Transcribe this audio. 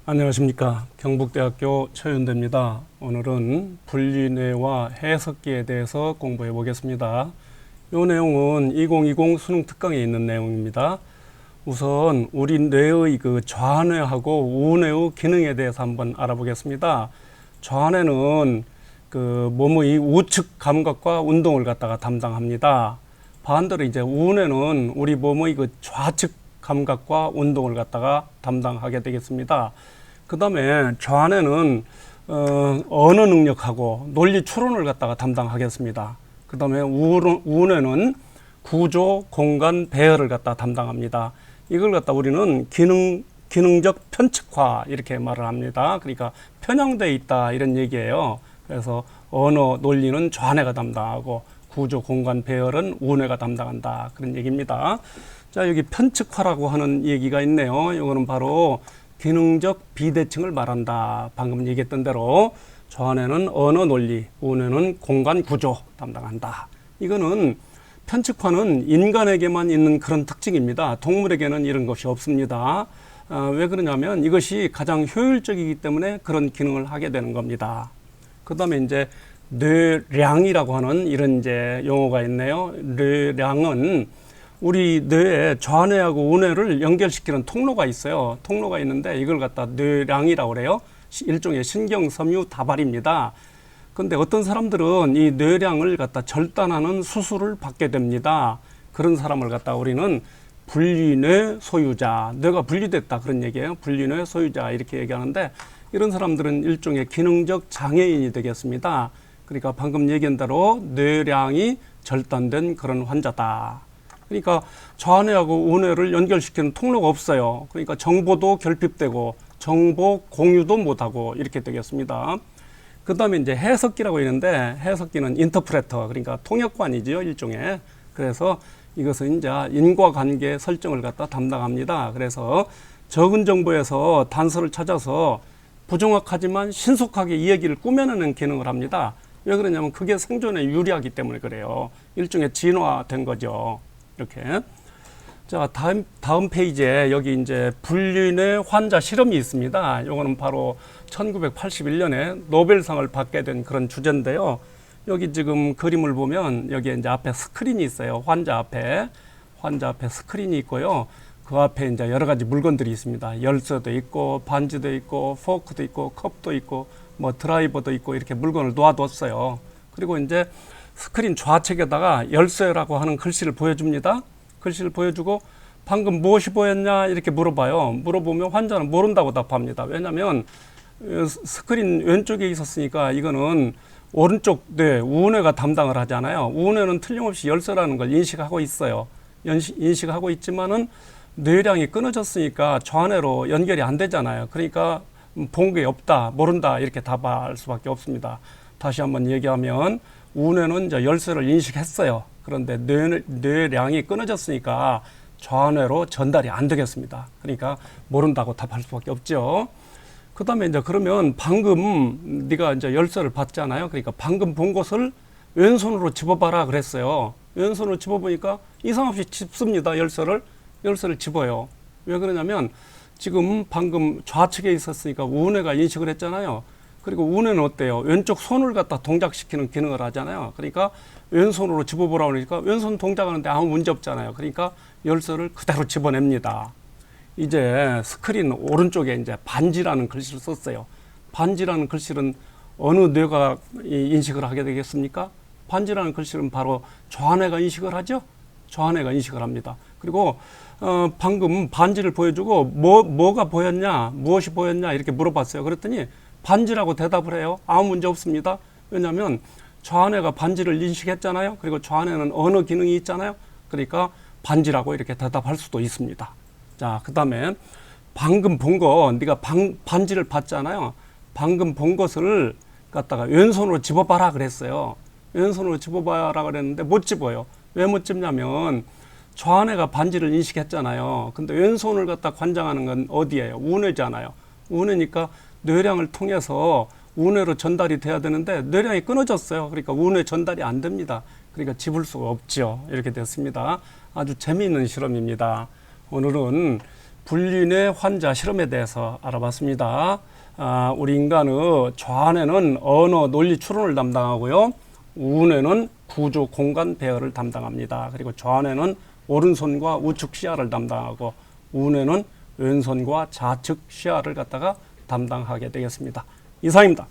안녕하십니까. 경북대학교 최윤대입니다. 오늘은 분리뇌와 해석기에 대해서 공부해 보겠습니다. 이 내용은 2020 수능 특강에 있는 내용입니다. 우선 우리 뇌의 그 좌뇌하고 우뇌의 기능에 대해서 한번 알아보겠습니다. 좌뇌는 그 몸의 우측 감각과 운동을 갖다가 담당합니다. 반대로 이제 우뇌는 우리 몸의 그 좌측 감각과 운동을 갖다가 담당하게 되겠습니다. 그 다음에 좌뇌는 언어 능력하고 논리 추론을 갖다가 담당하겠습니다. 그 다음에 우뇌는 구조, 공간, 배열을 갖다 담당합니다. 이걸 갖다 우리는 기능적 편측화 이렇게 말을 합니다. 그러니까 편향되어 있다 이런 얘기예요. 그래서 언어, 논리는 좌뇌가 담당하고 구조, 공간, 배열은 우뇌가 담당한다 그런 얘기입니다. 자, 여기 편측화라고 하는 얘기가 있네요. 이거는 바로 기능적 비대칭을 말한다. 방금 얘기했던 대로 좌뇌는 언어 논리, 우뇌는 공간 구조 담당한다. 이거는 편측화는 인간에게만 있는 그런 특징입니다. 동물에게는 이런 것이 없습니다. 왜 그러냐면 이것이 가장 효율적이기 때문에 그런 기능을 하게 되는 겁니다. 그 다음에 이제 뇌량이라고 하는 이런 이제 용어가 있네요. 뇌량은 우리 뇌에 좌뇌하고 우뇌를 연결시키는 통로가 있어요. 통로가 있는데 이걸 갖다 뇌량이라고 그래요. 일종의 신경섬유 다발입니다. 근데 어떤 사람들은 이 뇌량을 갖다 절단하는 수술을 받게 됩니다. 그런 사람을 갖다 우리는 분리뇌 소유자, 뇌가 분리됐다 그런 얘기예요. 분리뇌 소유자 이렇게 얘기하는데 이런 사람들은 일종의 기능적 장애인이 되겠습니다. 그러니까 방금 얘기한 대로 뇌량이 절단된 그런 환자다. 그러니까 좌뇌하고 우뇌를 연결시키는 통로가 없어요. 그러니까 정보도 결핍되고 정보 공유도 못하고 이렇게 되겠습니다. 그 다음에 이제 해석기라고 있는데 해석기는 인터프레터, 그러니까 통역관이죠, 일종의. 그래서 이것은 이제 인과관계 설정을 갖다 담당합니다. 그래서 적은 정보에서 단서를 찾아서 부정확하지만 신속하게 이야기를 꾸며내는 기능을 합니다. 왜 그러냐면 그게 생존에 유리하기 때문에 그래요. 일종의 진화된 거죠. 이렇게. 자, 다음 페이지에 여기 이제 분리뇌 환자 실험이 있습니다. 이거는 바로 1981년에 노벨상을 받게 된 그런 주제인데요. 여기 지금 그림을 보면 여기 이제 앞에 스크린이 있어요. 환자 앞에 스크린이 있고요. 그 앞에 이제 여러 가지 물건들이 있습니다. 열쇠도 있고, 반지도 있고, 포크도 있고, 컵도 있고, 뭐 드라이버도 있고 이렇게 물건을 놓아뒀어요. 그리고 이제 스크린 좌측에다가 열쇠라고 하는 글씨를 보여줍니다. 글씨를 보여주고 방금 무엇이 보였냐 이렇게 물어봐요. 물어보면 환자는 모른다고 답합니다. 왜냐하면 스크린 왼쪽에 있었으니까 이거는 오른쪽 뇌, 우뇌가 담당을 하잖아요. 우뇌는 틀림없이 열쇠라는 걸 인식하고 있어요. 인식하고 있지만은 뇌량이 끊어졌으니까 좌뇌로 연결이 안 되잖아요. 그러니까 본 게 없다, 모른다 이렇게 답할 수밖에 없습니다. 다시 한번 얘기하면 우뇌는 이제 열쇠를 인식했어요. 그런데 뇌량이 끊어졌으니까 좌뇌로 전달이 안 되겠습니다. 그러니까 모른다고 답할 수밖에 없죠. 그 다음에 이제 그러면 방금 네가 이제 열쇠를 봤잖아요. 그러니까 방금 본 것을 왼손으로 집어봐라 그랬어요. 왼손으로 집어보니까 이상 없이 집습니다. 열쇠를 집어요. 왜 그러냐면 지금 방금 좌측에 있었으니까 우뇌가 인식을 했잖아요. 그리고 우뇌는 어때요? 왼쪽 손을 갖다 동작시키는 기능을 하잖아요. 그러니까 왼손으로 집어보라고 하니까 왼손 동작하는데 아무 문제 없잖아요. 그러니까 열쇠를 그대로 집어냅니다. 이제 스크린 오른쪽에 이제 반지라는 글씨를 썼어요. 반지라는 글씨는 어느 뇌가 인식을 하게 되겠습니까? 반지라는 글씨는 바로 좌뇌가 인식을 하죠. 좌뇌가 인식을 합니다. 그리고 방금 반지를 보여주고 뭐가 보였냐, 무엇이 보였냐 이렇게 물어봤어요. 그랬더니 반지라고 대답을 해요. 아무 문제 없습니다. 왜냐하면 좌뇌가 반지를 인식했잖아요. 그리고 좌뇌는 언어 기능이 있잖아요. 그러니까 반지라고 이렇게 대답할 수도 있습니다. 자, 그 다음에 방금 본 거, 네가 반지를 봤잖아요. 방금 본 것을 갖다가 왼손으로 집어봐라 그랬어요. 왼손으로 집어봐라 그랬는데 못 집어요. 왜 못 집냐면 좌뇌가 반지를 인식했잖아요. 근데 왼손을 갖다 관장하는 건 어디예요? 우뇌잖아요. 우뇌니까 뇌량을 통해서 우뇌로 전달이 돼야 되는데 뇌량이 끊어졌어요. 그러니까 우뇌 전달이 안 됩니다. 그러니까 집을 수가 없죠. 이렇게 됐습니다. 아주 재미있는 실험입니다. 오늘은 불륜의 환자 실험에 대해서 알아봤습니다. 우리 인간의 좌뇌는 언어, 논리, 추론을 담당하고요. 우뇌는 구조, 공간 배열을 담당합니다. 그리고 좌뇌는 오른손과 우측 시야를 담당하고 우뇌는 왼손과 좌측 시야를 갖다가 담당하게 되겠습니다. 이상입니다.